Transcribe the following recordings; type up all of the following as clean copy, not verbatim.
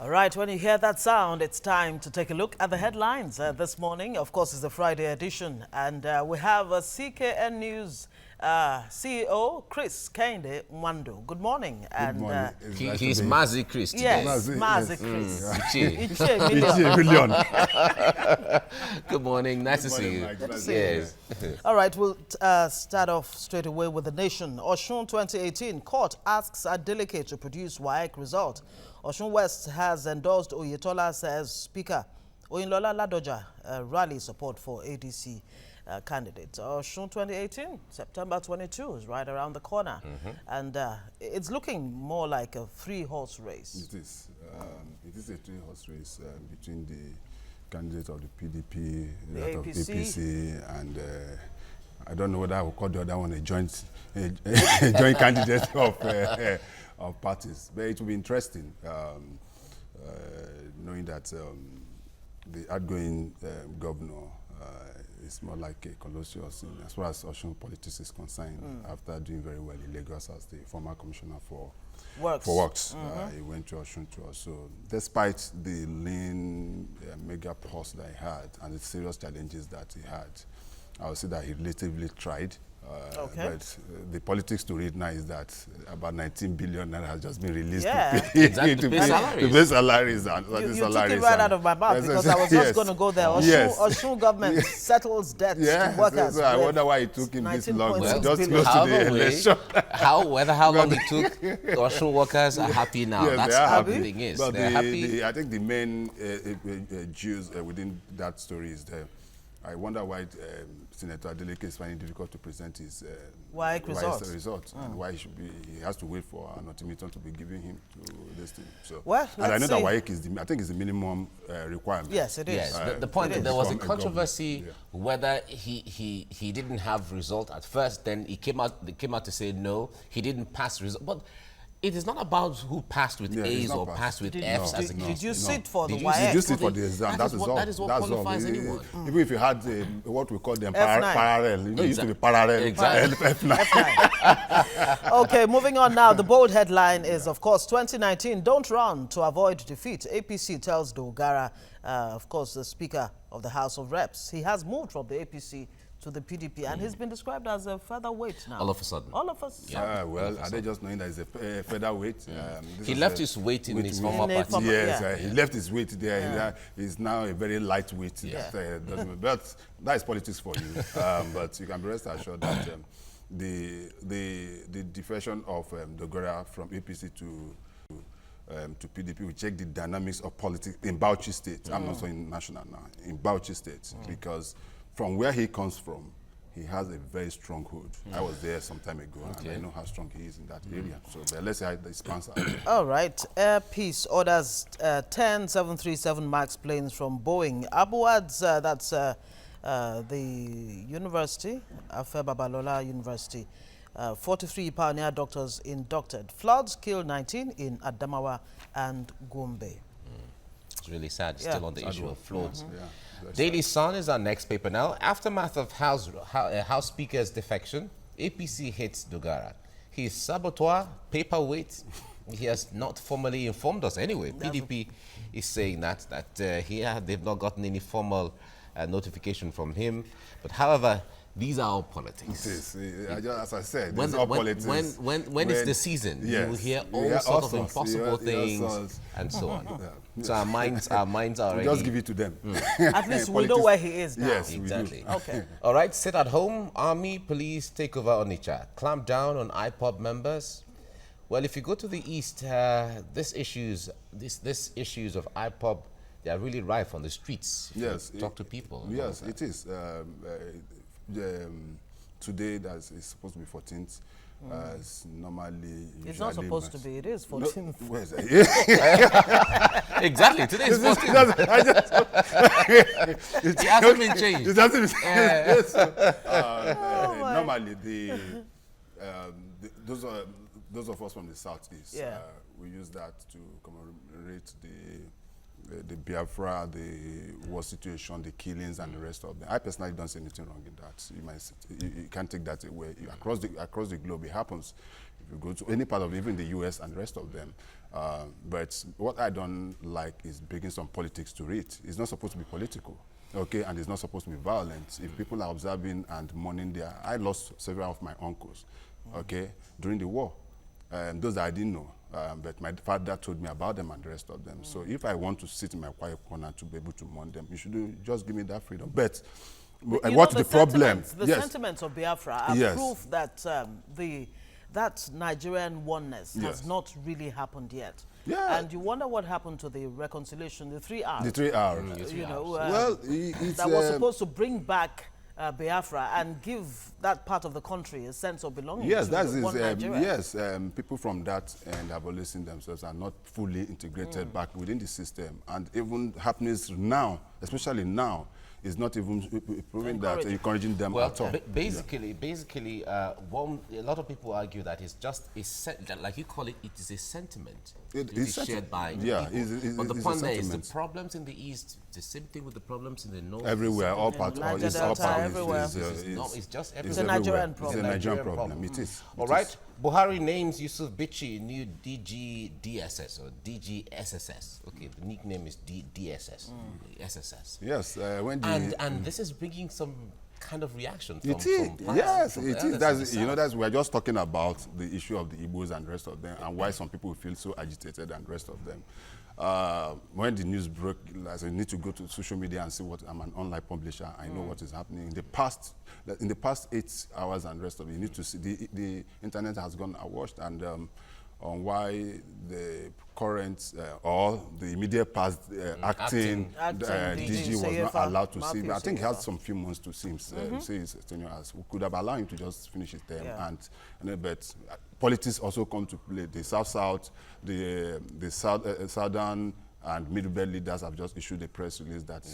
All right, when you hear that sound, it's time to take a look at the headlines this morning. Of course, it's the Friday edition, and we have CKN News CEO Chris Kende Mwando. Good morning. Good morning. He's Mazi Chris today. Yes, Mazi Chris. Iche million. Good morning. Nice to see you. Good to see you. All right, we'll start off straight away with the nation. Osun 2018 court asks Adeleke to produce WAEC result. Osun West has endorsed Oyetola as Speaker. Oyinlola Ladoja rally support for ADC candidate. Osun 2018, September 22 is right around the corner. And it's looking more like a three-horse race. It is. It is a three-horse race between the candidate of the PDP, that of APC, and I don't know whether I will call the other one a joint candidate of parties. But it will be interesting knowing that the outgoing governor is more like a Colossus as far as Osun politics is concerned. After doing very well in Lagos as the former commissioner for works, he went to Osun to us. So despite the lean mega pulse that he had and the serious challenges that he had, I would say that he relatively tried. But the politics to read now is that about 19 billion naira has just been released to pay salaries. You took it right out of my mouth because I was just going to go there. Osun government settles debts to workers. So I wonder why it took him this long. Just close to the election. How long it took, Osun workers are happy now. Yes, that's how the thing is. But they're happy. I think the main Jews within that story is that I wonder why Senator Adeleke is finding it difficult to present his WAEC result and why he has to wait for an ultimatum to be given him to this thing. So, well, and I know that WAEC is I think is the minimum requirement. Yes, it is. Yes, the point is there was a controversy whether he didn't have result at first. Then they came out to say no, he didn't pass result, but. It is not about who passed with A's or passed with F's. Did you sit for the WAEC? Did you sit for the exam? That is what qualifies anyone. Even if you had what we call them parallel, you know, it used to be parallel. Exactly. F9. Okay, moving on now. The bold headline is, of course, 2019, don't run to avoid defeat. APC tells Dogara, of course, the Speaker of the House of Reps. He has moved from the APC to the PDP, and he's been described as a featherweight now. All of a sudden. All of us. Yeah, well, are they just knowing that he's a featherweight? He left his weight in his former party. Yes, he left his weight there. He's now a very lightweight. But that is politics for you. But you can be rest assured that the defection of Dogora from APC to PDP will check the dynamics of politics in Bauchi State. I'm not saying national now, in Bauchi State, because from where he comes from, he has a very strong hood. I was there some time ago, and I know how strong he is in that area. So let's see how the sponsor. All right. Air Peace orders 10 737 MAX planes from Boeing. Abuad's, that's the university, Afe Babalola University. 43 pioneer doctors inducted. Floods killed 19 in Adamawa and Gombe. It's really sad, still on the issue of floods. Daily Sun is our next paper now. Aftermath of House Speaker's defection, APC hits Dogara. He's saboteur, paperweight. He has not formally informed us anyway. PDP is saying that they've not gotten any formal notification from him. But however, these are all politics. It is. As I said, when, it's all politics. When it's the season, you will hear all sorts of impossible things and so on. So our minds are already... We'll just give it to them. At least we know where he is now. Yes, exactly. Okay. All right, sit at home. Army, police take over Onitsha. Clamp down on IPOB members. Well, if you go to the east, these issues of IPOB, they are really rife on the streets. Yes. Talk to people. Yes, it is. Today, that is supposed to be 14th. Normally, it's not supposed to be. It is 14th. No, exactly. Today is 14th. It hasn't been changed. It hasn't been changed. Normally, those of us from the southeast, we use that to commemorate the Biafra, the war situation, the killings, and the rest of them. I personally don't see anything wrong in that. You can't take that away. Across the globe, it happens. if you go to any part of even the US and the rest of them. But what I don't like is bringing some politics to it. It's not supposed to be political, okay, and it's not supposed to be violent. If people are observing and mourning there, I lost several of my uncles, okay, during the war. Those that I didn't know, but my father told me about them and the rest of them. So if I want to sit in my quiet corner to be able to mourn them, you should just give me that freedom. But what's the problem? The sentiments of Biafra are proof that that Nigerian oneness has not really happened yet. Yeah. And you wonder what happened to the reconciliation, the 3 R's. The 3 R's. You know, well, that was supposed to bring back Biafra and give that part of the country a sense of belonging. Yes, to that is. one Nigeria. Yes, people from that end have always seen themselves are not fully integrated back within the system, and even happenings now, especially now, is not even proving that encouraging them at all. Basically, a lot of people argue that it's just like you call it. It is a sentiment. It is shared by people. But the point there is the problems in the east. The same thing with the problems in the north. Everywhere, all parts, everywhere. It's just everywhere. It's a Nigerian problem. It's a Nigerian problem. It is. All right. Buhari names Yusuf Bichi new DG DSS or DG SSS. Okay, the nickname is DSS, SSS. Yes, and this is bringing some kind of reaction from it is. Yes, it is. That's we're just talking about the issue of the Igbos and the rest of them, and why some people feel so agitated and the rest of them. When the news broke, I need to go to social media and see what I'm an online publisher. I know what is happening in the past 8 hours and the rest of it. You need to see the internet has gone awash, and on why the current or the immediate past acting DG was not allowed to see. But I think he has some few months to see him. Say his tenure as we could have allowed him to just finish his term, but politics also come to play. The South, the Southern and Middle Belt leaders have just issued a press release that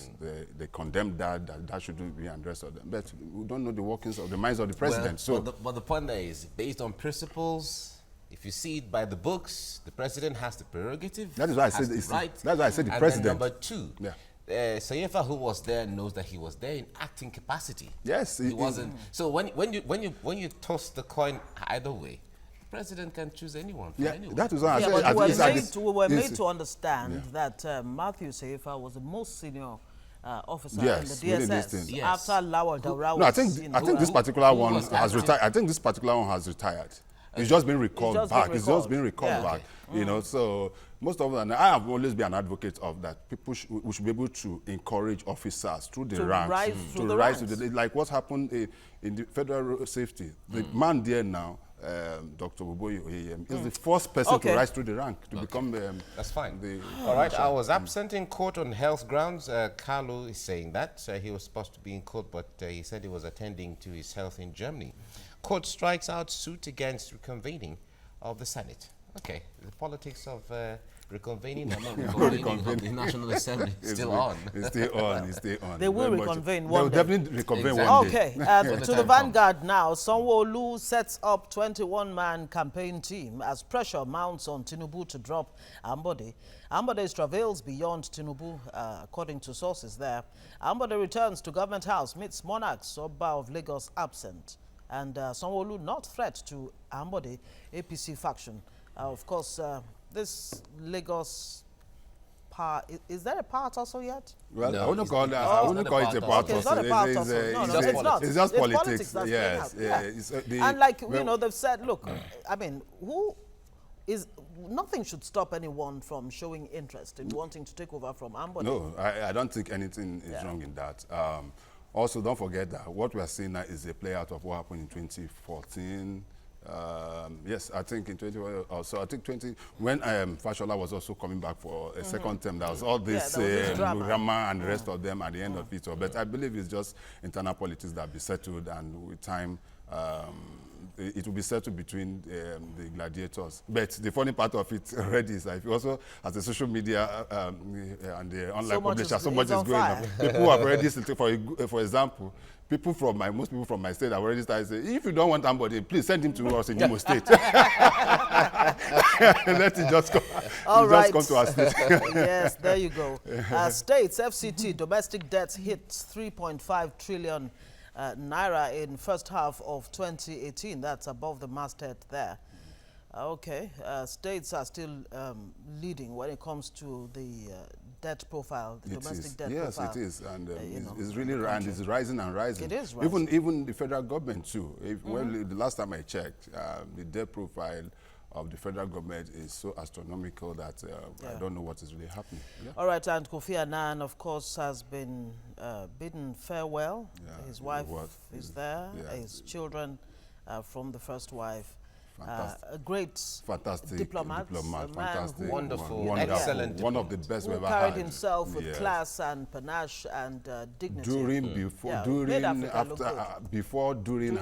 they condemn that shouldn't be and the rest of them. But we don't know the workings of the minds of the president. But the point there is, based on principles, if you see it by the books, the president has the prerogative. That is why I said the president. And number two, Sayefa, who was there, knows that he was there in acting capacity. Yes, he wasn't. So when you toss the coin either way, the president can choose anyone. Anyone. That is why I said. We were made to understand that Matthew Sayefa was the most senior officer in the DSS after Lawal Daura. No, I think this particular one has retired. I think this particular one has retired. It's just been recalled back. It's just been recalled back. You know, so most of them, I have always been an advocate of that. People we should be able to encourage officers through the ranks to rise to the, like what happened in the federal road safety. The man there now, Dr. Uboyi is the first person to rise through the rank to become. That's fine. All right. I was absent in court on health grounds. Carlo is saying that he was supposed to be in court, but he said he was attending to his health in Germany. Court strikes out suit against reconvening of the Senate. Okay, the politics of reconvening or not reconvening of the National Assembly is still on. It's still on. It's still on. They will reconvene one day. They will definitely reconvene one day. Okay, to the vanguard now. Sanwo-Olu sets up 21-man campaign team as pressure mounts on Tinubu to drop Ambode. Ambode's travails beyond Tinubu, according to sources there. Ambode returns to Government House, meets monarchs, Oba of Lagos absent. And Sanwo-Olu not threat to Ambode APC faction. Of course, this Lagos part, is there a part also yet? Well, I wouldn't call that. I wouldn't call it a part. It's not a part also. No, it's not. It's just politics. Yes. And like, you know, they've said, look, I mean, nothing should stop anyone from showing interest in wanting to take over from Ambode. No, I don't think anything is wrong in that. Also, don't forget that what we are seeing now is a play out of what happened in 2014. Yes, I think in 20, when Fashola was also coming back for a second term, there was all this drama and the rest of them at the end of it. But I believe it's just internal politics that will be settled, and with time, it will be settled between the gladiators. But the funny part of it already is that if you also, as the social media and the online publisher, so much is going on. People have already, for example, most people from my state have already started saying, if you don't want somebody, please send him to us in Imo State. Let it just come. Just come to our state. Yes, there you go. States, FCT, domestic debts hit 3.5 trillion naira in first half of 2018. That's above the masthead there. Okay, states are still leading when it comes to the debt profile, the domestic debt profile. Yes, it is, and it's in really the and it's rising and rising. It is rising. Even the federal government too. Well, the last time I checked, the debt profile of the federal government is so astronomical that I don't know what is really happening. Yeah. All right, and Kofi Annan, of course, has been bidden farewell. Yeah, His wife is there, his children from the first wife. A great diplomat, fantastic, wonderful, excellent, one of the best we've ever had. Carried himself with class and panache and dignity. Before, during, and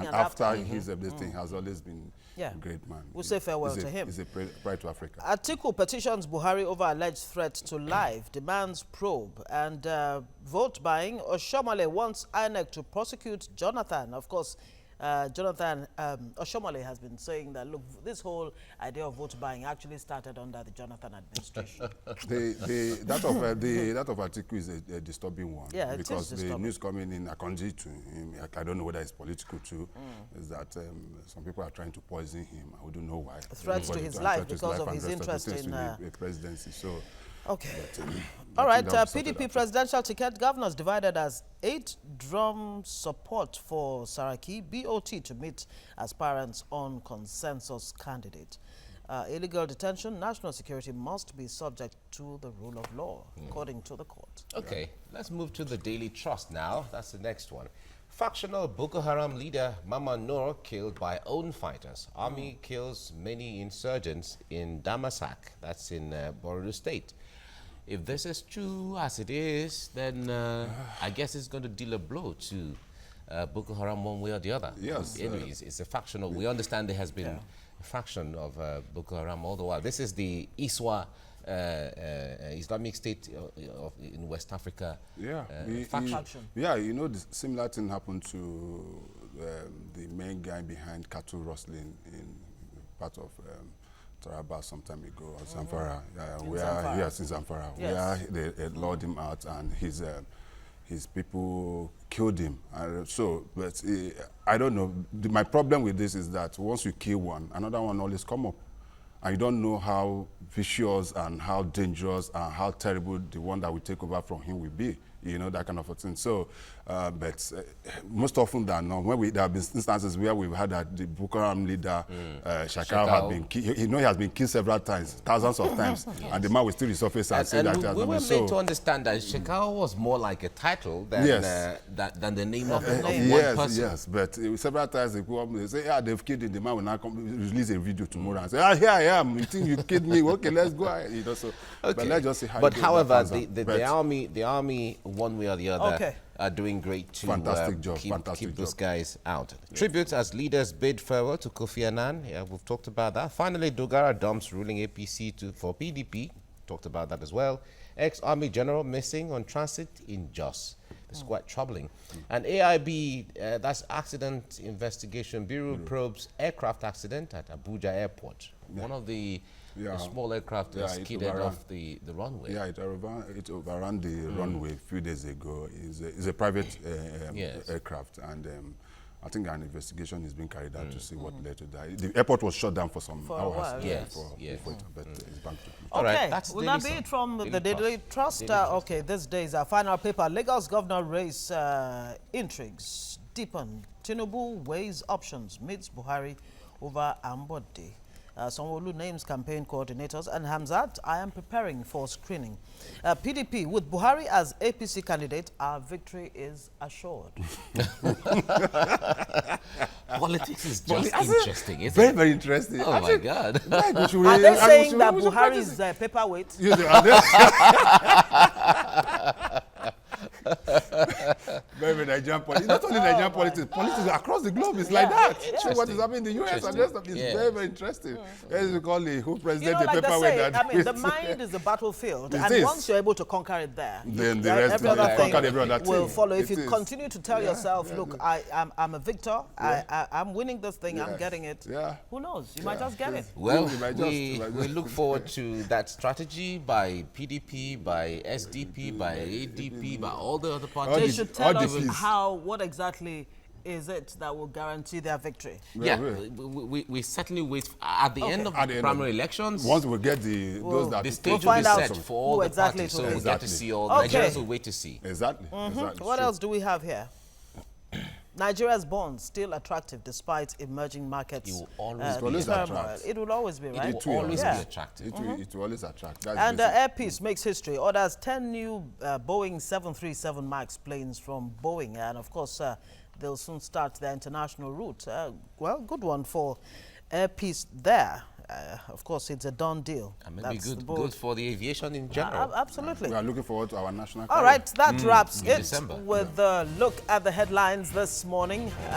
after his everything has always been a great man. We'll say farewell to him. He's a pride to Africa. Atiku petitions Buhari over alleged threat to life, demands probe, and vote buying. Oshomole wants INEC to prosecute Jonathan. Of course, Jonathan Oshomole has been saying that, look, this whole idea of vote buying actually started under the Jonathan administration. that of Atiku is a disturbing one. Yeah, because the news coming in Akonji to him, I don't know whether it's political too, is that some people are trying to poison him. I wouldn't know why. Threats to his life because of his interest in the presidency. So. Okay. All right. PDP presidential ticket, governors divided as 8 drum support for Saraki, BOT to meet aspirants on consensus candidate. Illegal detention, national security must be subject to the rule of law, according to the court. Okay, let's move to the Daily Trust now. That's the next one. Factional Boko Haram leader Mama Noor killed by own fighters. Army kills many insurgents in Damasak. That's in Borno State. If this is true as it is, then I guess it's going to deal a blow to Boko Haram one way or the other. Yes. Anyways, it's a factional. We understand there has been a faction of Boko Haram all the while. This is the ISWA, Islamic State in West Africa faction. You know, the similar thing happened to the main guy behind cattle rustling in part of Taraba some time ago, or Zamfara, in Zamfara, where they lured him out and his people killed him. But I don't know. My problem with this is that once you kill one, another one always come up. And you don't know how vicious and how dangerous and how terrible the one that will take over from him will be. You know, that kind of a thing. So, but most often than not, when there have been instances where we've had that the Boko Haram leader, Shakal, had been killed. He has been killed several times, thousands of times, and the man will still resurface and say that. We were made to understand that Shakal was more like a title than the name of one person. Yes, but several times they go up and say, yeah, they've killed him. The man will now release a video tomorrow and say, here I am. You think you killed me? Okay, let's go. You know, so, but let's just see how. But however, the army, one way or the other, are doing great to keep those guys out. Tributes as leaders bid farewell to Kofi Annan. Yeah, we've talked about that. Finally, Dogara dumps ruling APC for PDP. Talked about that as well. Ex-Army General missing on transit in Jos. It's quite troubling. And AIB, that's Accident Investigation Bureau, probes aircraft accident at Abuja Airport. One of the small aircraft skidded off the runway. Yeah, it overran the runway a few days ago. It's a private aircraft, and I think an investigation is being carried out to see what led to that. The airport was shut down for some hours. But it's back to All right, that's will that be it from the Daily Trust? Okay, this day is our final paper. Lagos governor race intrigues deepen. Tinubu weighs options, meets Buhari over Ambode. Sanwo-Olu names campaign coordinators, and Hamzat, I am preparing for screening. PDP, with Buhari as APC candidate, our victory is assured. Politics is just interesting, isn't it? Very, very interesting. Oh, my God. Are they saying that Buhari is paperweight? Very Nigerian politics. Not only Nigerian politics across the globe is like that. So what is happening in the US and the rest of it is very, very interesting. As we call it, who president the paperweight. I mean, the mind is a battlefield, and once you're able to conquer it there, then the rest every other thing will follow. If you continue to tell yourself, look, I'm a victor, I'm winning this thing, I'm getting it. Who knows? You might just get it. Well, we look forward to that strategy by PDP, by SDP, by ADP, by all the other parties. They should tell us what exactly is it that will guarantee their victory? Yeah, we certainly wait at the end of the primary elections. Once we get those that the stage will be set for all the parties, so we'll get to see all. Nigerians will wait to see. Exactly. What else do we have here? Nigeria's bonds still attractive despite emerging markets. It will always be turmoil. It will always be, right? It will always be attractive. It will always attract. That's and Air Peace makes history. Orders 10 new Boeing 737 MAX planes from Boeing. And of course, they'll soon start their international route. Well, good one for Air Peace there. Of course, it's a done deal. And maybe good for the aviation in general. Absolutely. We are looking forward to our national All right, that wraps it December. with a look at the headlines this morning.